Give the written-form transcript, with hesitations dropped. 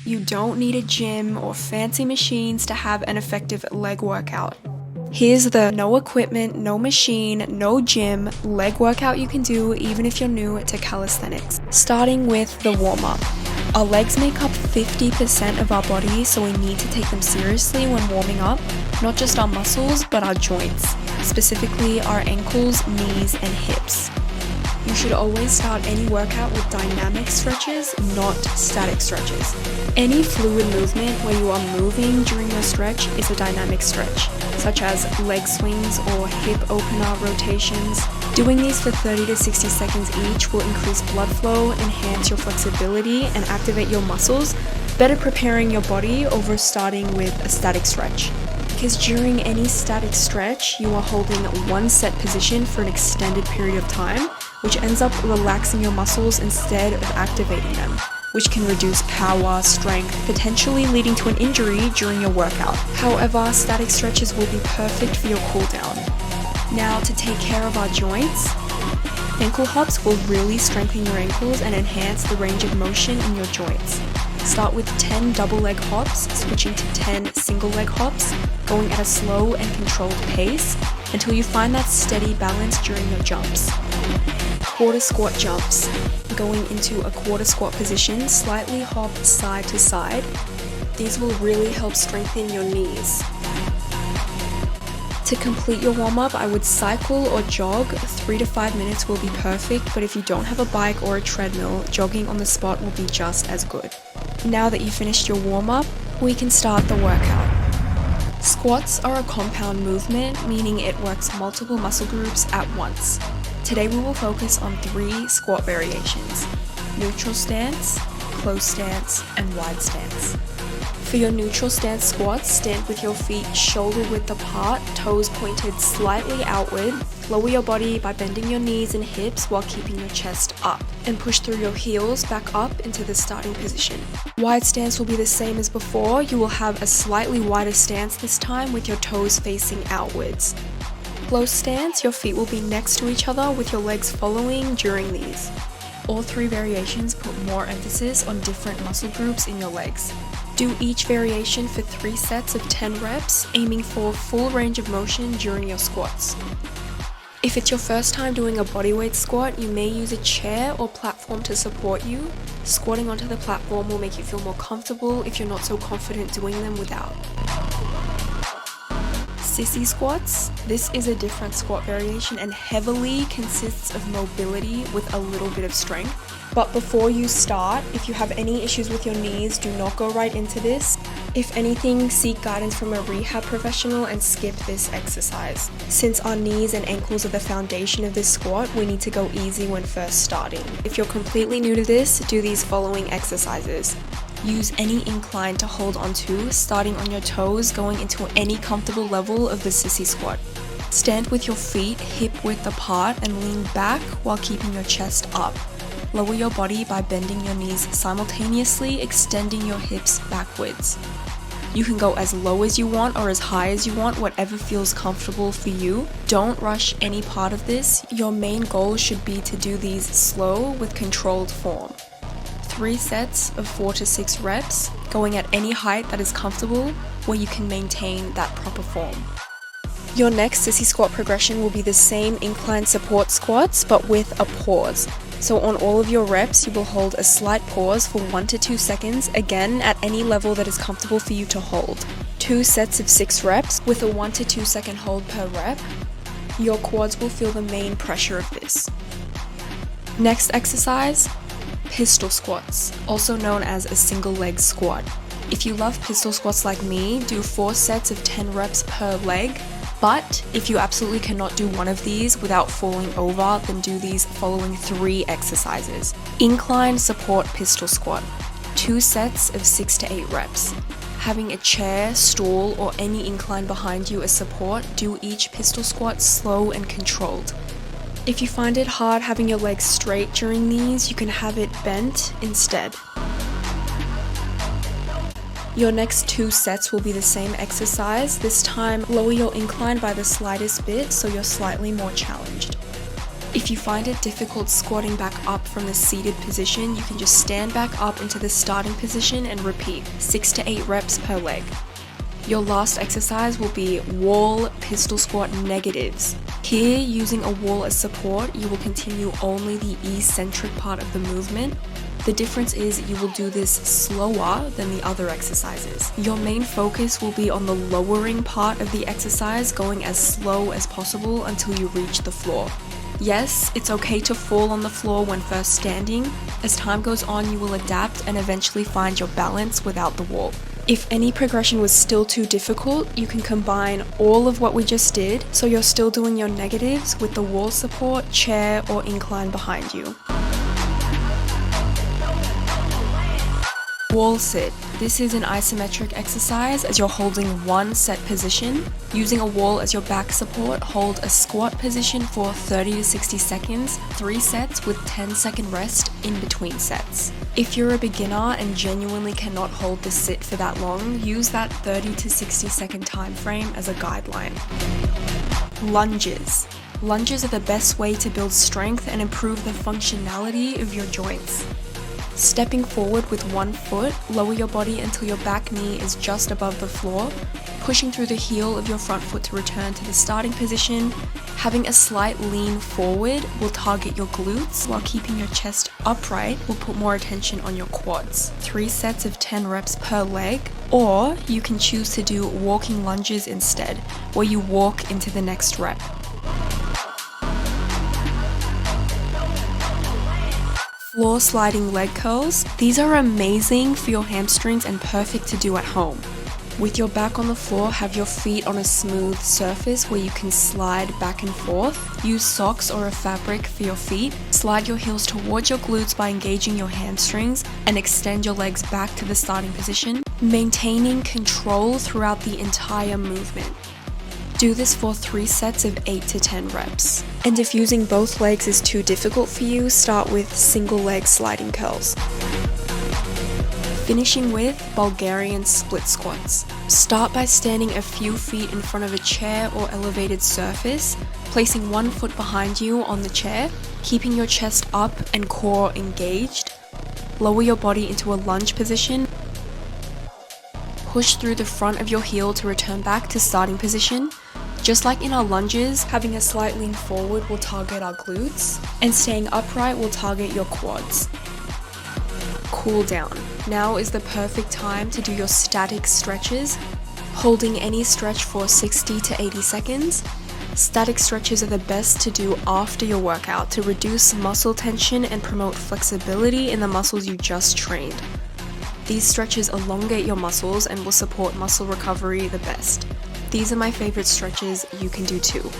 You don't need a gym or fancy machines to have an effective leg workout. Here's the no equipment, no machine, no gym leg workout you can do even if you're new to calisthenics. Starting with the warm-up. Our legs make up 50% of our body, so we need to take them seriously when warming up, not just our muscles, but our joints, specifically our ankles, knees, and hips. You should always start any workout with dynamic stretches, not static stretches. Any fluid movement where you are moving during your stretch is a dynamic stretch, such as leg swings or hip opener rotations. Doing these for 30 to 60 seconds each will increase blood flow, enhance your flexibility, and activate your muscles, better preparing your body over starting with a static stretch. Because during any static stretch, you are holding one set position for an extended period of time, which ends up relaxing your muscles instead of activating them, which can reduce power, strength, potentially leading to an injury during your workout. However, static stretches will be perfect for your cool down. Now, to take care of our joints, ankle hops will really strengthen your ankles and enhance the range of motion in your joints. Start with 10 double leg hops, switching to 10 single leg hops, going at a slow and controlled pace until you find that steady balance during your jumps. Quarter squat jumps. Going into a quarter squat position, slightly hop side to side. These will really help strengthen your knees. To complete your warm-up, I would cycle or jog. 3 to 5 minutes will be perfect, but if you don't have a bike or a treadmill, jogging on the spot will be just as good. Now that you've finished your warm-up, we can start the workout. Squats are a compound movement, meaning it works multiple muscle groups at once. Today we will focus on 3 squat variations: neutral stance, close stance, and wide stance. For your neutral stance squats, stand with your feet shoulder width apart, toes pointed slightly outward. Lower your body by bending your knees and hips while keeping your chest up, and push through your heels back up into the starting position. Wide stance will be the same as before. You will have a slightly wider stance this time with your toes facing outwards. Close stance, your feet will be next to each other with your legs following during these. All 3 variations put more emphasis on different muscle groups in your legs. Do each variation for 3 sets of 10 reps, aiming for full range of motion during your squats. If it's your first time doing a bodyweight squat, you may use a chair or platform to support you. Squatting onto the platform will make you feel more comfortable if you're not so confident doing them without. Sissy squats. This is a different squat variation and heavily consists of mobility with a little bit of strength. But before you start, if you have any issues with your knees, do not go right into this. If anything, seek guidance from a rehab professional and skip this exercise. Since our knees and ankles are the foundation of this squat, we need to go easy when first starting. If you're completely new to this, do these following exercises. Use any incline to hold onto, starting on your toes, going into any comfortable level of the sissy squat. Stand with your feet hip width apart and lean back while keeping your chest up. Lower your body by bending your knees simultaneously, extending your hips backwards. You can go as low as you want or as high as you want, whatever feels comfortable for you. Don't rush any part of this. Your main goal should be to do these slow with controlled form. 3 sets of 4 to 6 reps, going at any height that is comfortable where you can maintain that proper form. Your next sissy squat progression will be the same incline support squats but with a pause. So on all of your reps, you will hold a slight pause for 1 to 2 seconds, again at any level that is comfortable for you to hold. 2 sets of 6 reps with a 1 to 2 second hold per rep. Your quads will feel the main pressure of this. Next exercise, pistol squats, also known as a single leg squat. If you love pistol squats like me, do 4 sets of 10 reps per leg. But if you absolutely cannot do one of these without falling over, then do these following 3 exercises. Incline support pistol squat, 2 sets of 6 to 8 reps. Having a chair, stool, or any incline behind you as support, do each pistol squat slow and controlled. If you find it hard having your legs straight during these, you can have it bent instead. Your next 2 sets will be the same exercise. This time, lower your incline by the slightest bit so you're slightly more challenged. If you find it difficult squatting back up from the seated position, you can just stand back up into the starting position and repeat 6 to 8 reps per leg. Your last exercise will be wall pistol squat negatives. Here, using a wall as support, you will continue only the eccentric part of the movement. The difference is you will do this slower than the other exercises. Your main focus will be on the lowering part of the exercise, going as slow as possible until you reach the floor. Yes, it's okay to fall on the floor when first standing. As time goes on, you will adapt and eventually find your balance without the wall. If any progression was still too difficult, you can combine all of what we just did, so you're still doing your negatives with the wall support, chair, or incline behind you. Wall sit. This is an isometric exercise as you're holding one set position. Using a wall as your back support, hold a squat position for 30 to 60 seconds, 3 sets with 10-second rest in between sets. If you're a beginner and genuinely cannot hold the sit for that long, use that 30 to 60 second time frame as a guideline. Lunges. Lunges are the best way to build strength and improve the functionality of your joints. Stepping forward with one foot, lower your body until your back knee is just above the floor, pushing through the heel of your front foot to return to the starting position. Having a slight lean forward will target your glutes, while keeping your chest upright will put more attention on your quads. 3 sets of 10 reps per leg, or you can choose to do walking lunges instead, where you walk into the next rep. Floor sliding leg curls. These are amazing for your hamstrings and perfect to do at home. With your back on the floor, have your feet on a smooth surface where you can slide back and forth. Use socks or a fabric for your feet. Slide your heels towards your glutes by engaging your hamstrings and extend your legs back to the starting position, maintaining control throughout the entire movement. Do this for 3 sets of 8 to 10 reps. And if using both legs is too difficult for you, start with single leg sliding curls. Finishing with Bulgarian split squats. Start by standing a few feet in front of a chair or elevated surface, placing one foot behind you on the chair, keeping your chest up and core engaged. Lower your body into a lunge position. Push through the front of your heel to return back to starting position. Just like in our lunges, having a slight lean forward will target our glutes, and staying upright will target your quads. Cool down. Now is the perfect time to do your static stretches, holding any stretch for 60 to 80 seconds. Static stretches are the best to do after your workout to reduce muscle tension and promote flexibility in the muscles you just trained. These stretches elongate your muscles and will support muscle recovery the best. These are my favorite stretches, you can do too.